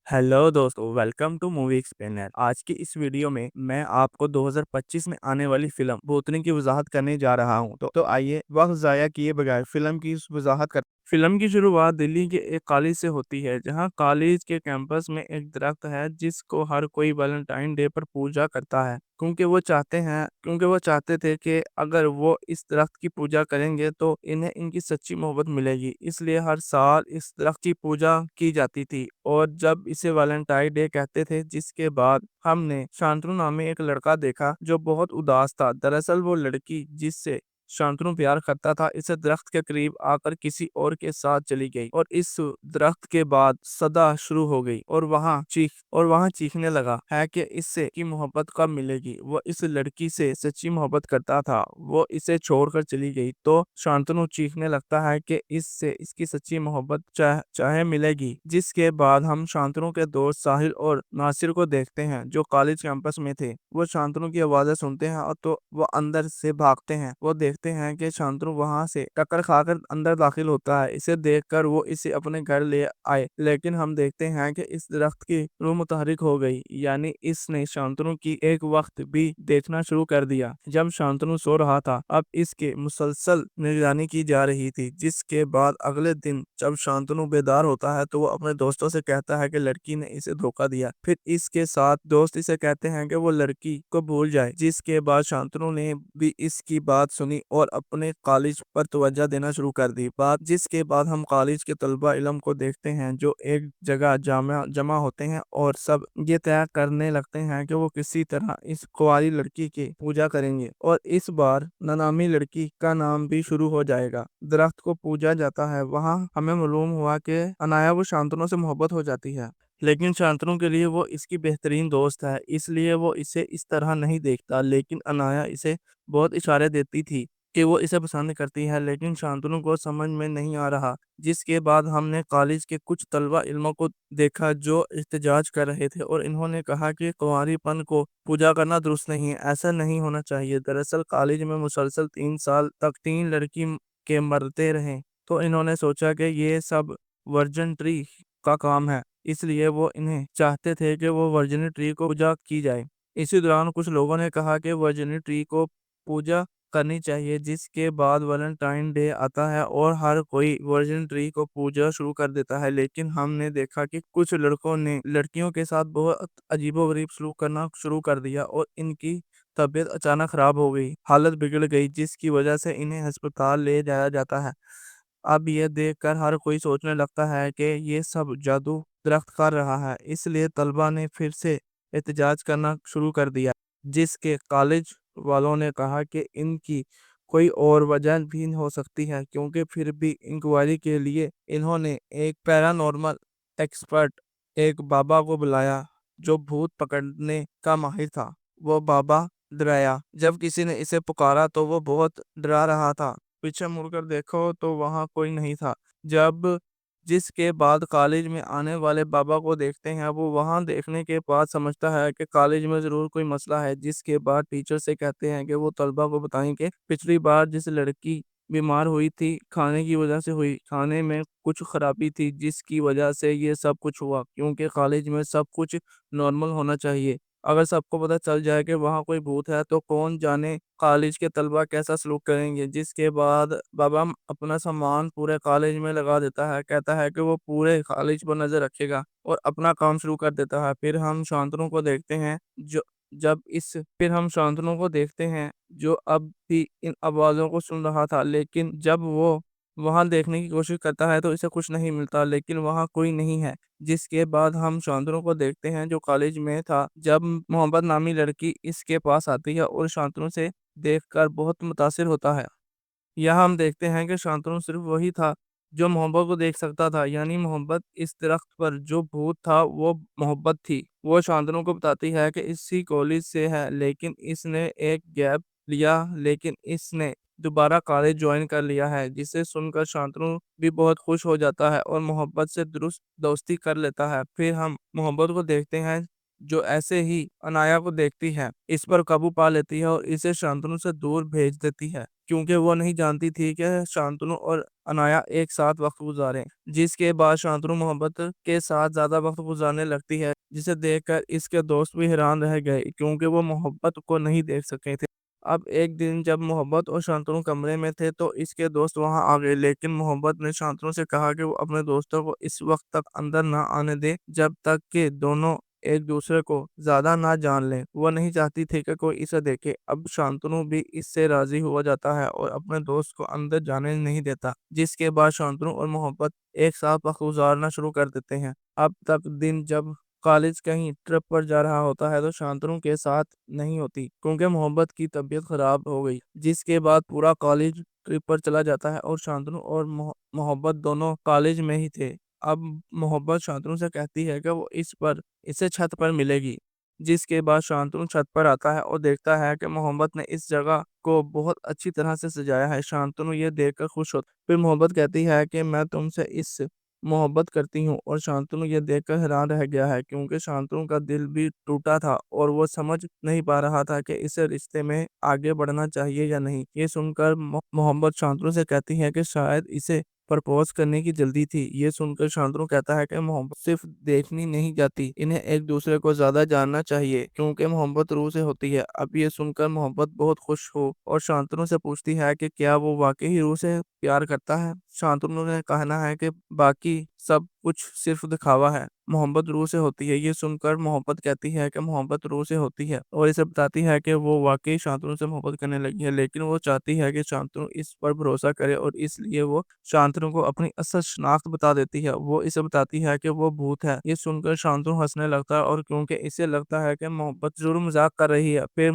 Hello दोस्तों, welcome two movie explainer. आज की इस वीडियो में मैं आपको 2025 में आने वाली फिल्म भूतनी की वजाहत करने जा रहा हूं। तो आइए वक्त जाया किए बगैर फिल्म की वजाहत कर। फिल्म की शुरुआत दिल्ली के एक कॉलेज से होती है, जहां कॉलेज के कैंपस में एक दरख्त है जिसको हर कोई वैलेंटाइन डे पर पूजा करता है, क्योंकि वो चाहते थे कि अगर वो इस दरख्त की पूजा करेंगे तो इन्हें इनकी सच्ची मोहब्बत मिलेगी। इसलिए हर साल इस दरख्त की पूजा की जाती थी और जब इसे वैलेंटाइन डे कहते थे। जिसके बाद हमने शांतनु नामे एक लड़का देखा जो बहुत उदास था। दरअसल वो लड़की जिससे शांतनु प्यार करता था, इसे दरख्त के करीब आकर किसी और के साथ चली गई और इस दरख्त के बाद सदा शुरू हो गई और वहां चीखने लगा है कि इससे की मोहब्बत कब मिलेगी। वो इस लड़की से सच्ची मोहब्बत करता था, वो इसे छोड़कर चली गई। तो शांतनु चीखने लगता है कि इससे इसकी सच्ची मोहब्बत चाहे मिलेगी। जिसके बाद हम शांतनु के दोस्त साहिल और नासिर को देखते हैं जो कॉलेज कैंपस में थे। वो शांतनु की आवाजें सुनते हैं और तो वो अंदर से भागते हैं। वो देखते हैं कि शांतनु वहां से टक्कर खाकर अंदर दाखिल होता है। इसे देखकर वो इसे अपने घर ले आए, लेकिन हम देखते हैं कि इस दरख्त की रूह मुतहरिक हो गई, यानी इसने शांतनु की एक वक्त भी देखना शुरू कर दिया जब शांतनु सो रहा था। अब इसके मुसलसल निगरानी की जा रही थी। जिसके बाद अगले दिन जब शांतनु बेदार होता है तो वो अपने दोस्तों से कहता है कि लड़की ने इसे धोखा दिया। फिर इसके साथ दोस्त इसे कहते हैं कि वो लड़की को भूल जाए। जिसके बाद शांतनु ने भी इसकी बात सुनी और अपने कॉलेज पर तवज्जो देना शुरू कर दी। जिसके बाद हम कॉलेज के तलबा इल्म को देखते हैं जो एक जगह जमा होते हैं और सब ये तय करने लगते हैं कि वो किसी तरह इस कुंवारी लड़की की पूजा करेंगे और इस बार ननामी लड़की का नाम भी शुरू हो जाएगा। दरख्त को पूजा जाता है। वहां हमें मालूम हुआ कि अनाया वो शांतनु से मोहब्बत हो जाती है, लेकिन शांतनु के लिए वो इसकी बेहतरीन दोस्त है, इसलिए वो इसे इस तरह नहीं देखता। लेकिन अनाया इसे बहुत इशारे देती थी कि वो इसे पसंद करती है, लेकिन शांतनु को समझ में नहीं आ रहा। जिसके बाद हमने कॉलेज के कुछ तलबा इल्मों को देखा जो एहतजाज कर रहे थे और इन्होंने कहा कि कुंवारीपन को पूजा करना दुरुस्त नहीं है, ऐसा नहीं होना चाहिए। दरअसल कॉलेज में मुसलसल 3 साल तक 3 लड़की के मरते रहे, तो इन्होंने सोचा कि ये सब वर्जन ट्री का काम है, इसलिए वो इन्हें चाहते थे कि वो वर्जिन ट्री को पूजा की जाए। इसी दौरान कुछ लोगों ने कहा कि वर्जिन ट्री को पूजा करनी चाहिए। जिसके बाद वैलेंटाइन डे आता है और हर कोई वर्जिन ट्री को पूजा शुरू कर देता है। लेकिन हमने देखा कि कुछ लड़कों ने लड़कियों के साथ बहुत अजीबोगरीब सलूक करना शुरू कर दिया और इनकी तबीयत अचानक खराब हो गई, हालत बिगड़ गई, जिसकी वजह से इन्हें अस्पताल ले जाया जाता है। अब ये देखकर हर कोई सोचने लगता है कि ये सब जादू दरख्त कर रहा है, इसलिए तलबा ने फिर से एहतजाज करना शुरू कर दिया। जिसके कॉलेज वालों ने कहा कि इनकी कोई और वजह भी हो सकती है, क्योंकि फिर भी इंक्वायरी के लिए इन्होंने एक पैरानॉर्मल एक्सपर्ट, एक बाबा को बुलाया जो भूत पकड़ने का माहिर था। वो बाबा डराया। जब किसी ने इसे पुकारा तो वो बहुत डरा रहा था। पीछे मुड़कर देखो तो वहां कोई नहीं था। जब जिसके बाद कॉलेज में आने वाले बाबा को देखते हैं, वो वहां देखने के बाद समझता है कि कॉलेज में जरूर कोई मसला है। जिसके बाद टीचर से कहते हैं कि वो तलबा को बताएं कि पिछली बार जिस लड़की बीमार हुई थी खाने की वजह से हुई, खाने में कुछ खराबी थी जिसकी वजह से ये सब कुछ हुआ। क्योंकि कॉलेज में सब कुछ नॉर्मल होना चाहिए। अगर सबको पता चल जाए कि वहाँ कोई भूत है तो कौन जाने कॉलेज के तलबा कैसा सलूक करेंगे। जिसके बाद बाबा अपना सामान पूरे कॉलेज में लगा देता है, कहता है कि वो पूरे कॉलेज पर नजर रखेगा और अपना काम शुरू कर देता है। फिर हम शांतनु को देखते हैं जो अब भी इन आवाजों को सुन रहा था, लेकिन जब वो वहां देखने की कोशिश करता है तो इसे कुछ नहीं मिलता, लेकिन वहां कोई नहीं है। जिसके बाद हम शांतनु को देखते हैं जो कॉलेज में था जब मोहब्बत नामी लड़की इसके पास आती है और शांतनु से देखकर बहुत मुतासिर होता है। यहाँ हम देखते हैं कि शांतनु सिर्फ वही था जो मोहब्बत को देख सकता था, यानी मोहब्बत। इस दरख्त पर जो भूत था वो मोहब्बत थी। वो शांतनु को बताती है कि इसी कॉलेज से है, लेकिन इसने एक गैप लिया, लेकिन इसने दोबारा कॉलेज ज्वाइन कर लिया है। जिसे सुनकर शांतनु भी बहुत खुश हो जाता है और मोहब्बत से दुरुस्त दोस्ती कर लेता है। फिर हम मोहब्बत को देखते हैं जो ऐसे ही अनाया को देखती है, इस पर काबू पा लेती है और इसे शांतनु से दूर भेज देती है। کیونکہ وہ نہیں جانتی تھی کہ شانتنو اور انایا ایک ساتھ وقت گزاریں، جس کے بعد شانتنو محبت کے ساتھ زیادہ وقت گزارنے لگتی ہے، جسے دیکھ کر اس کے دوست بھی حیران رہ گئے کیونکہ وہ محبت کو نہیں دیکھ سکے تھے۔ اب ایک دن جب محبت اور شانتنو کمرے میں تھے تو اس کے دوست وہاں آ گئے، لیکن محبت نے شانتنو سے کہا کہ وہ اپنے دوستوں کو اس وقت تک اندر نہ آنے دے جب تک کہ دونوں ایک دوسرے کو زیادہ نہ جان لیں۔ وہ نہیں چاہتی تھی کہ کوئی اسے دیکھے۔ اب شانتنو بھی اس سے راضی ہو جاتا ہے اور اپنے دوست کو اندر جانے نہیں دیتا، جس کے بعد شانتنو اور محبت ایک ساتھ وقت گزارنا شروع کر دیتے ہیں۔ اب تک دن جب کالج کہیں ٹرپ پر جا رہا ہوتا ہے تو شانتنو کے ساتھ نہیں ہوتی کیونکہ محبت کی طبیعت خراب ہو گئی، جس کے بعد پورا کالج ٹرپ پر چلا جاتا ہے اور شانتنو اور محبت دونوں کالج میں ہی تھے۔ اب محبت شانتنو سے کہتی ہے کہ وہ اسے چھت پر ملے گی، جس کے بعد شانتنو چھت پر آتا ہے اور دیکھتا ہے کہ محبت نے اس جگہ کو بہت اچھی طرح سے سجایا ہے۔ شانتنو یہ دیکھ کر خوش ہوتا ہے، پھر محبت کہتی ہے کہ میں تم سے اس محبت کرتی ہوں، اور شانتنو یہ دیکھ کر حیران رہ گیا ہے کیونکہ شانتنو کا دل بھی ٹوٹا تھا اور وہ سمجھ نہیں پا رہا تھا کہ اسے رشتے میں آگے بڑھنا چاہیے یا نہیں۔ یہ سن کر محبت شانتنو سے کہتی ہے کہ شاید اسے پرپوز کرنے کی جلدی تھی۔ یہ سن کر شانتنو کہتا ہے کہ محبت صرف دیکھنی نہیں جاتی، انہیں ایک دوسرے کو زیادہ جاننا چاہیے کیونکہ محبت روح سے ہوتی ہے۔ اب یہ سن کر محبت بہت خوش ہو اور شانتنو سے پوچھتی ہے کہ کیا وہ واقعی روح سے پیار کرتا ہے۔ شانتنو نے کہنا ہے کہ باقی سب کچھ صرف دکھاوا ہے، محبت روح سے ہوتی ہے۔ یہ سن کر محبت کہتی ہے کہ محبت روح سے ہوتی ہے اور اسے بتاتی ہے کہ وہ واقعی شانتنو سے محبت کرنے لگی ہے، لیکن وہ چاہتی ہے کہ شانتنو اس پر بھروسہ کرے اور اس لیے وہ شانتنو کو اپنی اصل شناخت بتا دیتی ہے۔ وہ اسے بتاتی ہے کہ وہ بھوت ہے۔ یہ سن کر شانتنو ہنسنے لگتا ہے اور کیونکہ اسے لگتا ہے کہ محبت ضرور مذاق کر رہی ہے، پھر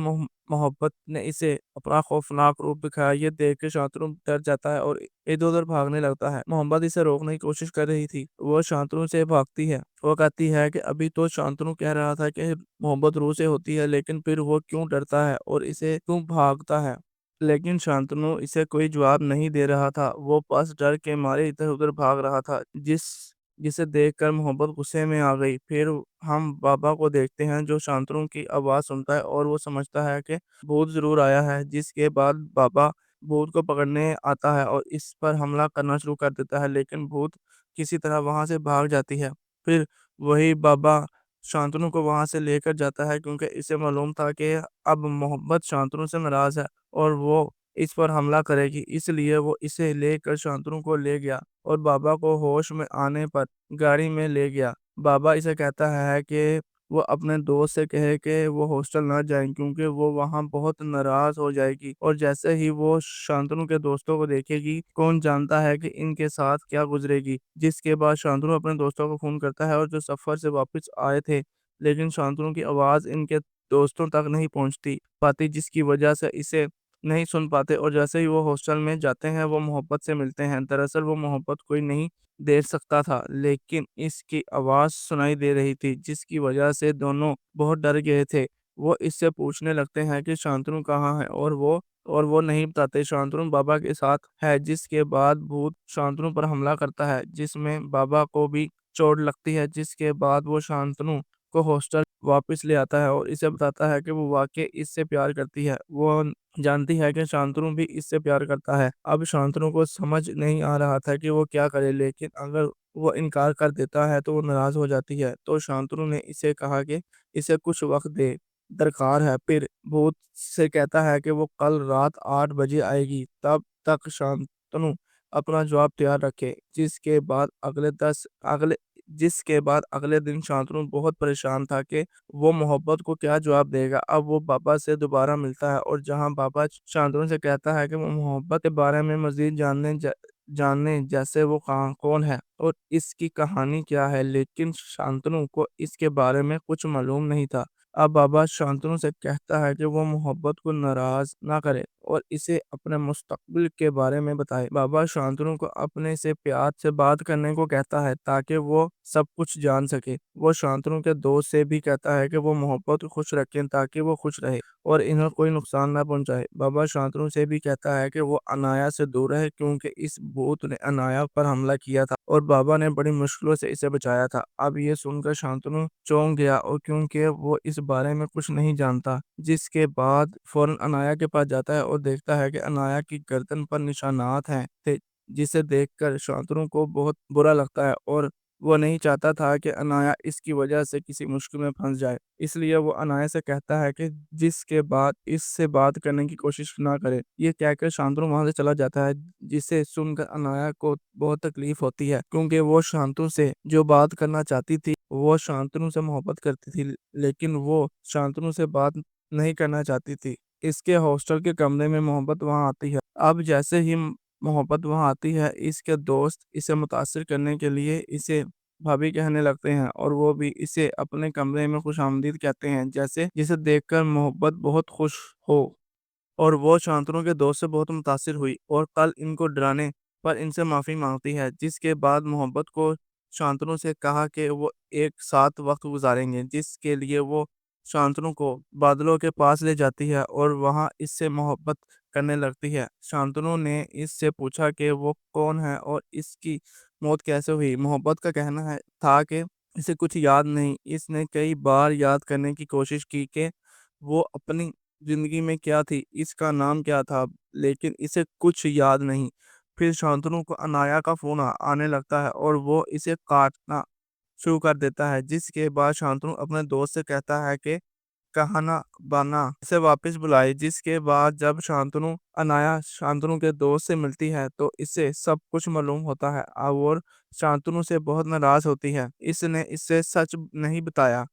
محبت نے اسے اپنا خوفناک روپ دکھایا۔ یہ دیکھ کے شانتنو ڈر جاتا ہے اور ادھر ادھر بھاگنے لگتا ہے۔ محبت اسے روکنے کی کوشش کر رہی تھی، وہ شانتنو سے بھاگتی ہے۔ وہ کہتی ہے کہ ابھی تو شانتنو کہہ رہا تھا کہ محبت روح سے ہوتی ہے، لیکن پھر وہ کیوں ڈرتا ہے اور اسے کیوں بھاگتا ہے؟ لیکن شانتنو اسے کوئی جواب نہیں دے رہا تھا، وہ بس ڈر کے مارے ادھر ادھر بھاگ رہا تھا، جسے دیکھ کر محبت غصے میں آ گئی۔ پھر ہم بابا کو دیکھتے ہیں جو شانتنو کی آواز سنتا ہے اور وہ سمجھتا ہے کہ بھوت ضرور آیا ہے، جس کے بعد بابا بھوت کو پکڑنے آتا ہے اور اس پر حملہ کرنا شروع کر دیتا ہے، لیکن بھوت کسی طرح وہاں سے بھاگ جاتی ہے۔ پھر وہی بابا شانتنو کو وہاں سے لے کر جاتا ہے کیونکہ اسے معلوم تھا کہ اب محبت شانتنو سے ناراض ہے اور وہ اس پر حملہ کرے گی، اس لیے وہ اسے لے کر شانتنو کو لے گیا اور بابا کو ہوش میں آنے پر گاڑی میں لے گیا۔ بابا اسے کہتا ہے کہ وہ اپنے دوست سے کہے کہ وہ ہاسٹل نہ جائیں کیونکہ وہ وہاں بہت ناراض ہو جائے گی، اور جیسے ہی وہ شانتنو کے دوستوں کو دیکھے گی کون جانتا ہے کہ ان کے ساتھ کیا گزرے گی۔ جس کے بعد شانتنو اپنے دوستوں کو فون کرتا ہے اور جو سفر سے واپس آئے تھے، لیکن شانتنو کی آواز ان کے دوستوں تک نہیں پہنچتی پاتی، جس کی وجہ سے اسے نہیں سن پاتے، اور جیسے ہی وہ ہاسٹل میں جاتے ہیں وہ محبت سے ملتے ہیں۔ دراصل وہ محبت کوئی نہیں دیکھ سکتا تھا، لیکن اس کی آواز سنائی دے رہی تھی، جس کی وجہ سے دونوں بہت ڈر گئے تھے۔ وہ اس سے پوچھنے لگتے ہیں کہ شانتنو کہاں ہے، اور وہ نہیں بتاتے۔ شانتنو بابا کے ساتھ ہے، جس کے بعد بھوت شانتنو پر حملہ کرتا ہے جس میں بابا کو بھی چوٹ لگتی ہے، جس کے بعد وہ شانتنو کو ہاسٹل واپس لے آتا ہے اور اسے بتاتا ہے کہ وہ واقعی اس سے پیار کرتی ہے۔ وہ جانتی ہے کہ شانتنو بھی اس سے پیار کرتا ہے۔ اب شانتنو کو سمجھ نہیں آ رہا تھا کہ وہ کیا کرے، لیکن اگر وہ انکار کر دیتا ہے تو وہ ناراض ہو جاتی ہے، تو شانتنو نے اسے کہا کہ اسے کچھ وقت دے درکار ہے۔ پھر بھوت سے کہتا ہے کہ وہ کل رات 8 بجے آئے گی، تب تک شانتنو اپنا جواب تیار رکھے۔ جس کے بعد اگلے دن شانتنو بہت پریشان تھا کہ وہ محبت کو کیا جواب دے گا۔ اب وہ بابا سے دوبارہ ملتا ہے اور جہاں بابا شانتنو سے کہتا ہے کہ وہ محبت کے بارے میں مزید جاننے جیسے وہ کون ہے اور اس کی کہانی کیا ہے، لیکن شانتنو کو اس کے بارے میں کچھ معلوم نہیں تھا۔ اب بابا شانتنو سے کہتا ہے کہ وہ محبت کو ناراض نہ کرے اور اسے اپنے مستقبل کے بارے میں بتائے۔ بابا شانتنو کو اپنے سے پیار سے بات کرنے کو کہتا ہے تاکہ وہ سب کچھ جان سکے۔ وہ شانتنو کے دوست سے بھی کہتا ہے کہ وہ محبت کو خوش رکھیں تاکہ وہ خوش رہے اور انہیں کوئی نقصان نہ پہنچائے۔ بابا شانتنو سے بھی کہتا ہے کہ وہ انایا سے دور رہے کیونکہ اس بھوت نے انایا پر حملہ کیا تھا اور بابا نے بڑی مشکلوں سے اسے بچایا تھا۔ اب یہ سن کر شانتنو چونک گیا اور کیونکہ وہ اس بارے میں کچھ نہیں جانتا، جس کے بعد فوراً انایا کے پاس جاتا ہے और देखता है कि अनाया की गर्दन पर निशानात थे, जिसे देखकर शांतनु को बहुत बुरा लगता है और वो नहीं चाहता था कि अनाया इसकी वजह से किसी मुश्किल में फंस जाए। इसलिए वो अनाया से कहता है कि जिसके बाद इससे बात करने की कोशिश ना करे। ये कहकर शांतनु वहां से चला जाता है, जिसे सुनकर अनाया को बहुत तकलीफ होती है, क्योंकि वो शांतनु से जो बात करना चाहती थी, वो शांतनु से मोहब्बत करती थी, लेकिन वो शांतनु से बात नहीं करना चाहती थी। इसके हॉस्टल के कमरे में मोहब्बत वहां आती है। अब जैसे ही मोहब्बत वहां आती है, इसके दोस्त इसे मुतासिर करने के लिए इसे भाभी कहने लगते हैं और वो भी इसे अपने कमरे में खुशामदीद कहते हैं, जैसे जिसे देखकर मोहब्बत बहुत खुश हो और वो शांतनु के दोस्त से बहुत मुतासिर हुई और कल इनको डराने पर इनसे माफ़ी मांगती है। जिसके बाद मोहब्बत को शांतनु से कहा कि वो एक साथ वक्त गुजारेंगे, जिसके लिए वो शांतनु को बादलों के पास ले जाती है और वहाँ इससे मोहब्बत करने लगती है। शांतनु ने इससे पूछा कि वो कौन है और इसकी मौत कैसे हुई। मोहब्बत का कहना है था कि इसे कुछ याद नहीं। इसने कई बार याद करने की कोशिश की कि वो अपनी जिंदगी में क्या थी, इसका नाम क्या था, लेकिन इसे कुछ याद नहीं। फिर शांतनु को अनाया का फोन आने लगता है और वो इसे काटना शुरू कर देता है, जिसके बाद शांतनु अपने दोस्त से कहता है कि कहाना बाना इसे वापस बुलाए। जिसके बाद जब अनाया शांतनु के दोस्त से मिलती है तो इसे सब कुछ मालूम होता है और शांतनु से बहुत नाराज होती है। इसने इससे सच नहीं बताया।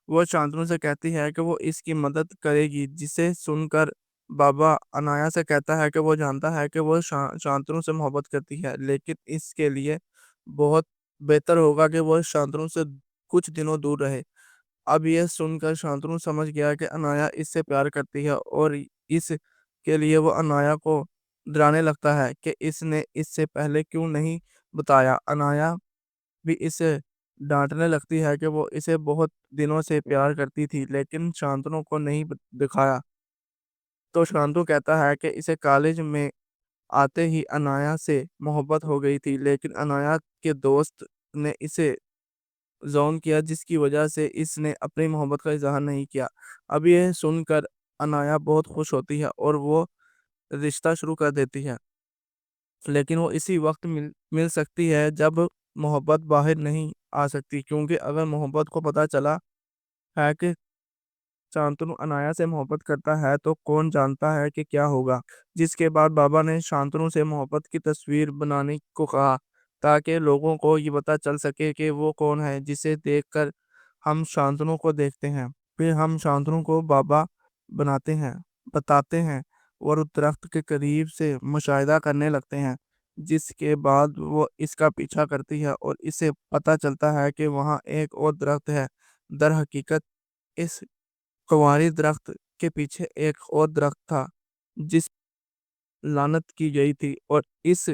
वो शांतनु से कहती है कि वो इसकी मदद करेगी, जिसे सुनकर बाबा अनाया से कहता है कि वो जानता है कि वो शांतनु से मोहब्बत करती है, लेकिन इसके लिए बहुत बेहतर होगा कि वो शांतनु से कुछ दिनों दूर रहे। अब यह सुनकर शांतनु समझ गया कि अनाया इससे प्यार करती है और इस के लिए वो अनाया को डराने लगता है कि इसने इससे पहले क्यों नहीं बताया। अनाया भी इसे डांटने लगती है कि वो इसे बहुत दिनों से प्यार करती थी, लेकिन शांतनु को नहीं दिखाया। तो शांतनु कहता है कि इसे कॉलेज में आते ही अनाया से मोहब्बत हो गई थी, लेकिन अनाया के दोस्त ने इसे ज़ोन किया, जिसकी वजह से इसने अपनी मोहब्बत का इज़हार नहीं किया। अब ये सुनकर अनाया बहुत खुश होती है और वो रिश्ता शुरू कर देती है, लेकिन वो इसी वक्त मिल सकती है जब मोहब्बत बाहर नहीं आ सकती, क्योंकि अगर मोहब्बत को पता चला है कि शांतनु अनाया से मोहब्बत करता है तो कौन जानता है कि क्या होगा। जिसके बाद बाबा ने शांतनु से मोहब्बत की तस्वीर बनाने को कहा, ताकि लोगों को ये पता चल सके कि वो कौन है, जिसे देखकर हम शांतनु को देखते हैं। फिर हम शांतनु को बाबा बनाते हैं बताते हैं और उस दरख्त के करीब से मुशाहिदा करने लगते हैं। जिसके बाद वो इसका पीछा करती है और इसे पता चलता है कि वहाँ एक और दरख्त है। दर हकीकत इस कुंवारी दरख्त के पीछे एक और दरख्त था, जिस लानत की गई थी, और इस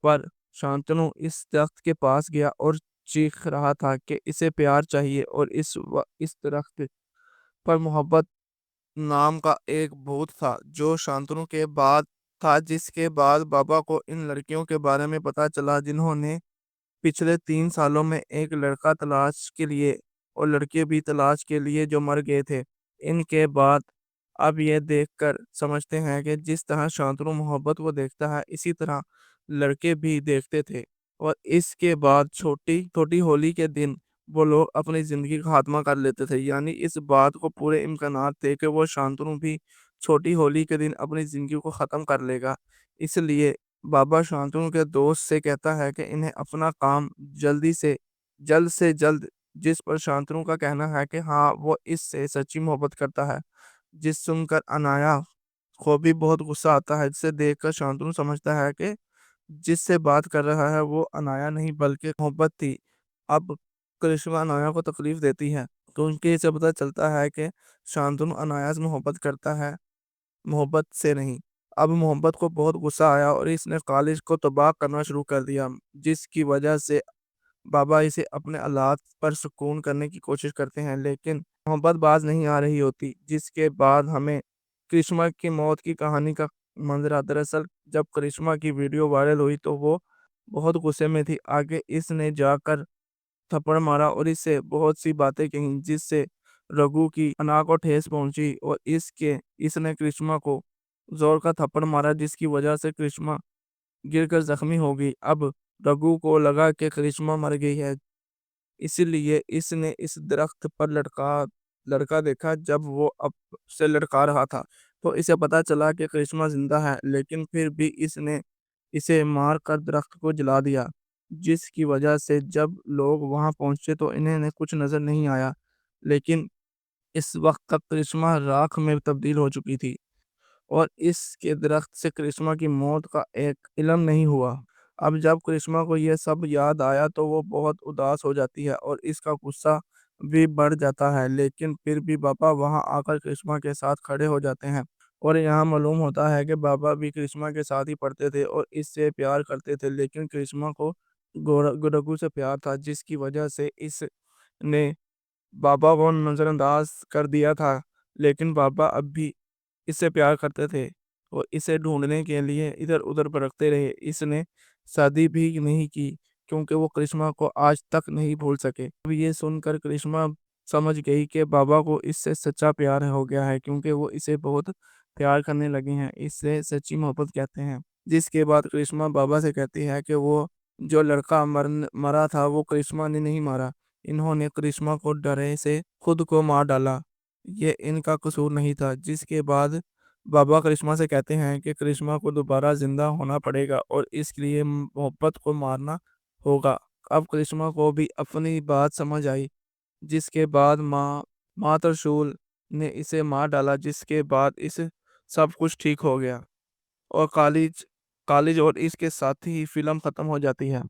पर शांतनु इस दरख्त के पास गया और चीख रहा था कि इसे प्यार चाहिए। और इस दरख्त पर मोहब्बत नाम का एक भूत था जो शांतनु के बाद था। जिसके बाद बाबा को इन लड़कियों के बारे में पता चला, जिन्होंने पिछले 3 सालों में एक लड़का तलाश के लिए और लड़के भी तलाश के लिए जो मर गए थे। इनके बाद अब ये देखकर समझते हैं कि जिस तरह शांतनु मोहब्बत को देखता है, इसी तरह लड़के भी देखते थे। और इसके बाद छोटी छोटी होली के दिन वो लोग अपनी जिंदगी का खात्मा कर लेते थे। यानी इस बात को पूरे इम्कानात थे कि वो शांतनु भी छोटी होली के दिन अपनी जिंदगी को खत्म कर लेगा। इसलिए बाबा शांतनु के दोस्त से कहता है कि इन्हें अपना काम जल्द से जल्द, जिस पर शांतनु का कहना है कि हाँ वो इससे सच्ची मोहब्बत करता है। जिस सुनकर अनाया को भी बहुत गुस्सा आता है, जिसे देखकर शांतनु समझता है कि जिससे बात कर रहा है वो अनाया नहीं बल्कि मोहब्बत थी। अब करिश्मा अनाया को तकलीफ देती है, क्योंकि इसे पता चलता है कि शांतनु अनाया से मोहब्बत करता है, मोहब्बत से नहीं। अब मोहब्बत को बहुत गुस्सा आया और इसने कॉलेज को तबाह करना शुरू कर दिया, जिसकी वजह से बाबा इसे अपने हालात पर सुकून करने की कोशिश करते हैं, लेकिन मोहब्बत बाज नहीं आ रही होती। जिसके बाद हमें करिश्मा की मौत की कहानी का मंजरा। दरअसल जब करिश्मा की वीडियो वायरल हुई तो वो बहुत गुस्से में थी। आगे इसने जाकर थप्पड़ मारा और इससे बहुत सी बातें कही, जिससे रघु की अना को ठेस पहुंची और इसने करिश्मा को زور کا تھپڑ مارا جس کی وجہ سے کرشما گر کر زخمی ہو گئی۔ اب رگھو کو لگا کہ کرشما مر گئی ہے، اسی لیے اس نے اس درخت پر لڑکا دیکھا۔ جب وہ اب سے لڑکا رہا تھا تو اسے پتا چلا کہ کرشما زندہ ہے، لیکن پھر بھی اس نے اسے مار کر درخت کو جلا دیا، جس کی وجہ سے جب لوگ وہاں پہنچے تو انہیں کچھ نظر نہیں آیا، لیکن اس وقت تک کرشما راکھ میں تبدیل ہو چکی تھی اور اس کے درخت سے کرشما کی موت کا ایک علم نہیں ہوا۔ اب جب کرشما کو یہ سب یاد آیا تو وہ بہت اداس ہو جاتی ہے اور اس کا غصہ بھی بڑھ جاتا ہے، لیکن پھر بھی بابا وہاں آ کر کرشما کے ساتھ کھڑے ہو جاتے ہیں اور یہاں معلوم ہوتا ہے کہ بابا بھی کرشما کے ساتھ ہی پڑھتے تھے اور اس سے پیار کرتے تھے، لیکن کرشما کو رگھو سے پیار تھا، جس کی وجہ سے اس نے بابا کو نظر انداز کر دیا تھا، لیکن بابا اب بھی اس سے پیار کرتے تھے اور اسے ڈھونڈنے کے لیے ادھر ادھر بھٹکتے رہے۔ اس نے شادی بھی نہیں کی کیونکہ وہ کرشما کو آج تک نہیں بھول سکے۔ اب یہ سن کر کرشما سمجھ گئی کہ بابا کو اس سے سچا پیار ہو گیا ہے، کیونکہ وہ اسے بہت پیار کرنے لگے ہیں، اس سے سچی محبت کہتے ہیں۔ جس کے بعد کرشما بابا سے کہتی ہے کہ وہ جو لڑکا مرا تھا وہ کرشما نے نہیں مارا، انہوں نے کرشما کو ڈرے سے خود کو مار ڈالا، یہ ان کا قصور نہیں تھا۔ جس کے بعد بابا کرشما سے کہتے ہیں کہ کرشما کو دوبارہ زندہ ہونا پڑے گا اور اس لیے محبت کو مارنا ہوگا۔ اب کرشما کو بھی اپنی بات سمجھ آئی، جس کے بعد ماں ترشول نے اسے مار ڈالا، جس کے بعد اس سب کچھ ٹھیک ہو گیا اور کالج اور اس کے ساتھ ہی فلم ختم ہو جاتی ہے۔